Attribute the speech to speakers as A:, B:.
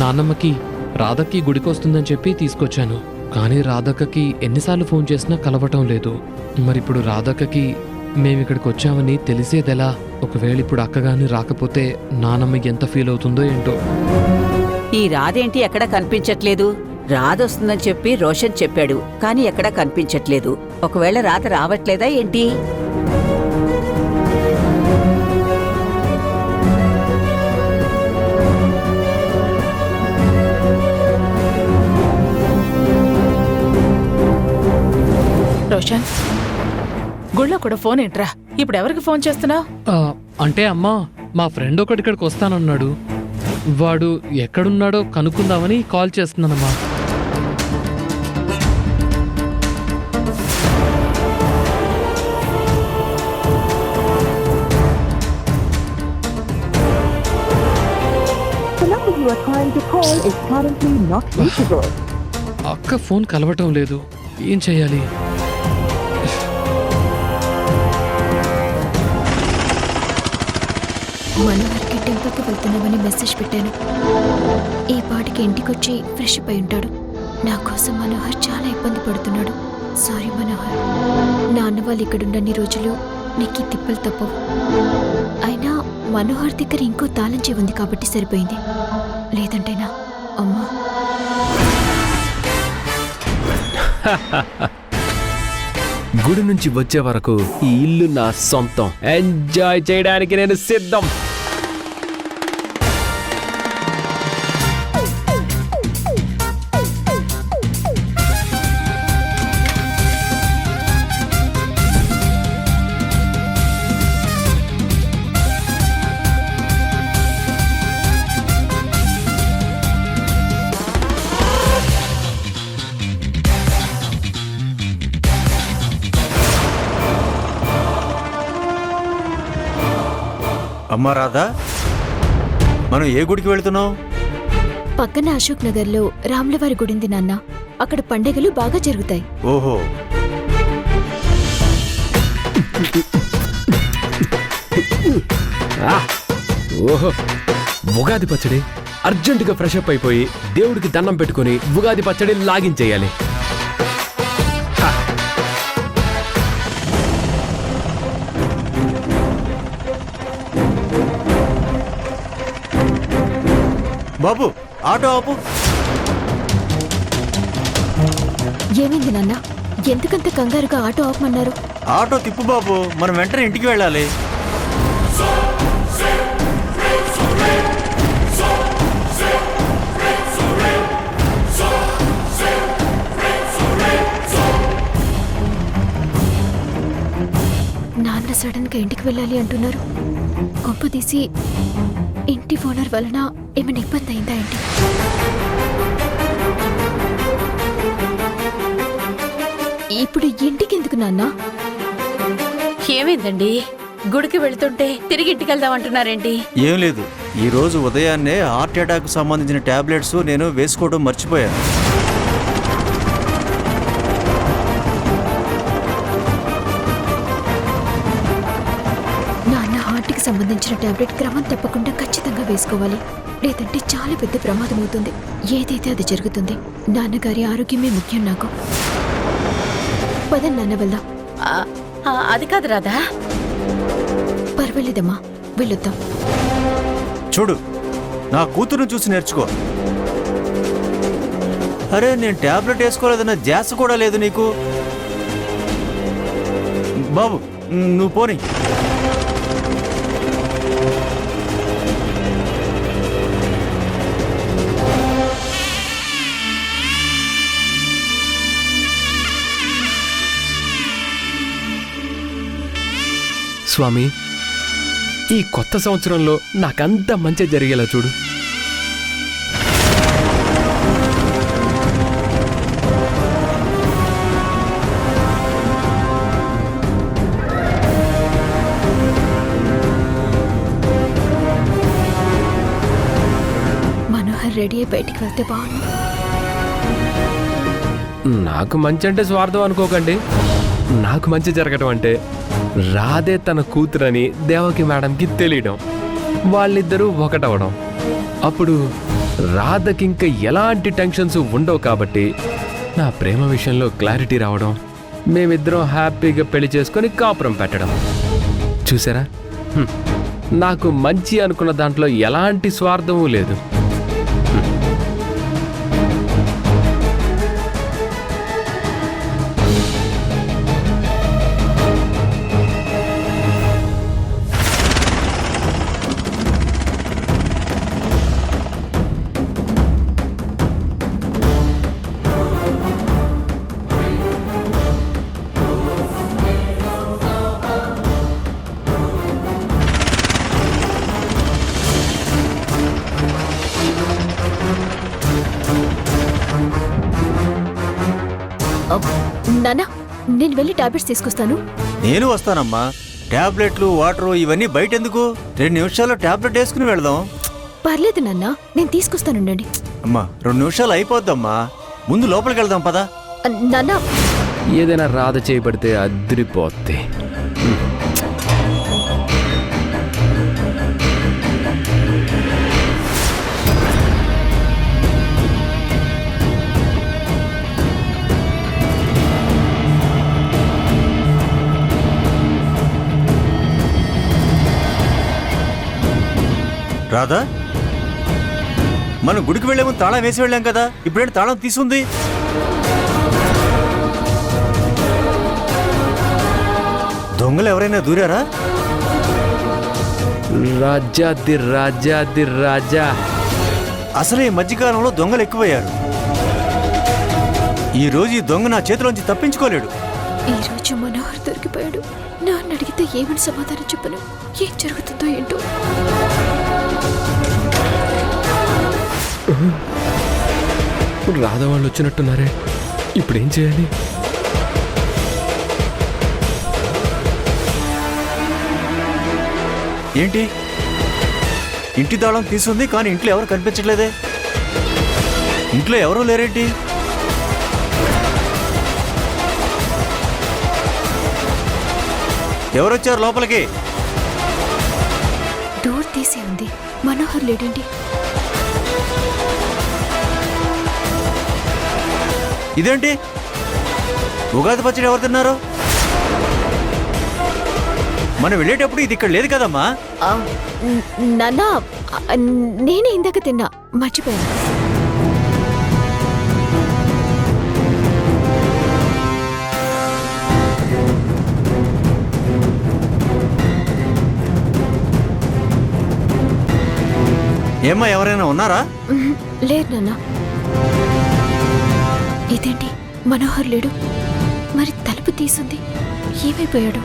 A: నాన్నమ్మకి రాధకి గుడికొస్తుందని చెప్పి తీసుకొచ్చాను. కానీ రాధక్కకి ఎన్నిసార్లు ఫోన్ చేసినా కలవటం లేదు. మరిప్పుడు రాధక్కకి మేమిక్కడికి వచ్చామని తెలిసేదెలా? ఒకవేళ ఇప్పుడు అక్కగాని రాకపోతే నానమ్మ ఎంత ఫీల్ అవుతుందో ఏంటో.
B: ఈ రాధేంటి ఎక్కడా కనిపించట్లేదు? రాధొస్తుందని చెప్పి రోషన్ చెప్పాడు, కానీ ఎక్కడా కనిపించట్లేదు. ఒకవేళ రాధ రావట్లేదా ఏంటి?
C: రోషన్, గుళ్ళో కూడా ఫోన్ ఏంట్రా? ఇప్పుడు ఎవరికి ఫోన్ చేస్తున్నావు?
A: అంటే అమ్మా, మా ఫ్రెండ్ ఒకటి ఇక్కడికి వస్తానన్నాడు. వాడు ఎక్కడున్నాడో కనుక్కుందామని కాల్ చేస్తున్నానమ్మా. అక్క ఫోన్ కలవటం లేదు. ఏం చెయ్యాలి?
D: మనోహర్కి టెంపుల్కి వెళ్తున్నామని మెసేజ్ పెట్టాను. ఈ పాటికి ఇంటికొచ్చి ఫ్రెష్ అయి ఉంటాడు. నా కోసం మనోహర్ చాలా ఇబ్బంది పడుతున్నాడు. సారీ మనోహర్. నాన్న వాళ్ళు ఇక్కడున్నన్ని రోజులు నీకు ఈ తిప్పలు తప్పవు. అయినా మనోహర్ దగ్గర ఇంకో తాళం చెవి ఉంది కాబట్టి సరిపోయింది. లేదంటేనా అమ్మా.
E: గుడి నుంచి వచ్చే వరకు ఈ ఇల్లు నా సొంతం. ఎంజాయ్ చేయడానికి నేను సిద్ధం.
F: అమ్మా రాధా, మనం ఏ గుడికి వెళ్తున్నాం?
D: పక్కన అశోక్ నగర్లో రాములవారి గుడింది నాన్న. అక్కడ పండుగలు బాగా జరుగుతాయి.
F: ఓహో,
E: ఓహో, ఉగాది పచ్చడి. అర్జెంటుగా ఫ్రెష్ అప్ అయిపోయి దేవుడికి దండం పెట్టుకుని ఉగాది పచ్చడి లాగించేయాలి.
F: బాబు ఆటో ఆపు.
D: ఏమైంది నాన్న? ఎందుకంత కంగారుగా ఆటో ఆపమన్నారు?
F: ఆటో తిప్పు బాబు, మనం వెంటనే ఇంటికి వెళ్ళాలి.
D: నాన్న సడన్ గా ఇంటికి వెళ్ళాలి అంటున్నారు. కొంప తీసి ఇంటి ఓనర్ వలన ఏమైనా ఇబ్బంది అయిందా ఏంటి? ఇప్పుడు ఇంటికి ఎందుకు నాన్న?
B: ఏమైందండి? గుడికి వెళ్తుంటే తిరిగి ఇంటికి వెళ్దామంటున్నారేంటి?
F: ఏం లేదు, ఈ రోజు ఉదయాన్నే హార్ట్ అటాక్ సంబంధించిన టాబ్లెట్స్ నేను వేసుకోవడం మర్చిపోయాను.
D: నాన్న హార్ట్కి సంబంధించిన టాబ్లెట్ క్రమం తప్పకుండా ఖచ్చితంగా వేసుకోవాలి. లేదంటే చాలా పెద్ద ప్రమాదం అవుతుంది. ఏదైతే అది జరుగుతుంది. నాన్నగారి ఆరోగ్యమే ముఖ్యం నాకు. పదండి నాన్న, వెళ్దాం.
B: అది కాదు రాధా.
D: పర్వాలేదమ్మా, వెళ్ళొద్దాం.
F: చూడు, నా కూతురుని చూసి నేర్చుకో. అరే, నేను టాబ్లెట్ వేసుకోలేదన్న ధ్యాస కూడా లేదు నీకు. బాబు నువ్వు పోనీ.
E: స్వామి ఈ కొత్త సంవత్సరంలో నాకంత మంచి జరిగేలా చూడు.
D: మనోహర్ రెడీ అయి బయటికి వెళ్తే బాగుంది.
E: నాకు మంచి అంటే స్వార్థం అనుకోకండి. నాకు మంచి జరగటం అంటే రాధే తన కూతురని దేవకి మేడంకి తెలియడం, వాళ్ళిద్దరూ ఒకటవడం. అప్పుడు రాధకి ఇంకా ఎలాంటి టెన్షన్స్ ఉండవు కాబట్టి నా ప్రేమ విషయంలో క్లారిటీ రావడం, మేమిద్దరం హ్యాపీగా పెళ్లి చేసుకొని కాపురం పెట్టడం. చూసారా, నాకు మంచి అనుకున్న దాంట్లో ఎలాంటి స్వార్థమూ లేదు.
D: నానా, నేను వెళ్ళి టాబ్లెట్స్ తీసుకొస్తాను.
F: నేను వస్తానమ్మా. టాబ్లెట్లు వాటరు ఇవన్నీ బయట ఎందుకు? 2 నిమిషాల్లో టాబ్లెట్ వేసుకుని వెళదాం.
D: పర్లేదు నాన్న, నేను తీసుకొస్తానుండండి.
F: అమ్మా 2 నిమిషాలు అయిపోద్దమ్మా. ముందు లోపలికి వెళ్దాం పదా.
D: నాన్నా,
E: ఏదైనా రాధ చేయబడితే అదిరిపోద్ది.
F: రాధా, మనం గుడికి వెళ్లే ముందు తాళం వేసి వెళ్ళాం కదా, ఇప్పుడేంటి తాళం తీసుంది? దొంగలు ఎవరైనా దూరారా?
E: రాజాది రాజాది రాజా.
F: అసలు ఈ మధ్యకాలంలో దొంగలు ఎక్కువయ్యారు. ఈ రోజు ఈ దొంగ నా చేతిలోంచి తప్పించుకోలేడు.
D: ఈ రోజు మనోహర్ దొరికిపోయాడు. నాన్న అడిగితే ఏమని సమాధానం చెప్పను? ఏం జరుగుతుందో ఏంటో.
E: రాధ వాళ్ళు వచ్చినట్టున్నారే, ఇప్పుడేం చేయాలి?
F: ఏంటి, ఇంటి తాళం తీసుంది కానీ ఇంట్లో ఎవరు కనిపించట్లేదే? ఇంట్లో ఎవరూ లేరేంటి? ఎవరొచ్చారు లోపలికి?
D: డోర్ తీసి ఉంది. మనోహర్ లేడండి.
F: ఇదేంటి, ఉగాది పచ్చడి ఎవరు తిన్నారు? మనం వెళ్ళేటప్పుడు ఇది ఇక్కడ లేదు కదమ్మా.
D: నాన్న, నేనే ఇందాక తిన్నా, మర్చిపోయాను.
F: ఏమ్మా, ఎవరైనా ఉన్నారా?
D: లేదు నాన్న. ఇదేంటి, మనోహర్ లేడు. మరి తలుపు తీసుంది. ఏమైపోయాడు?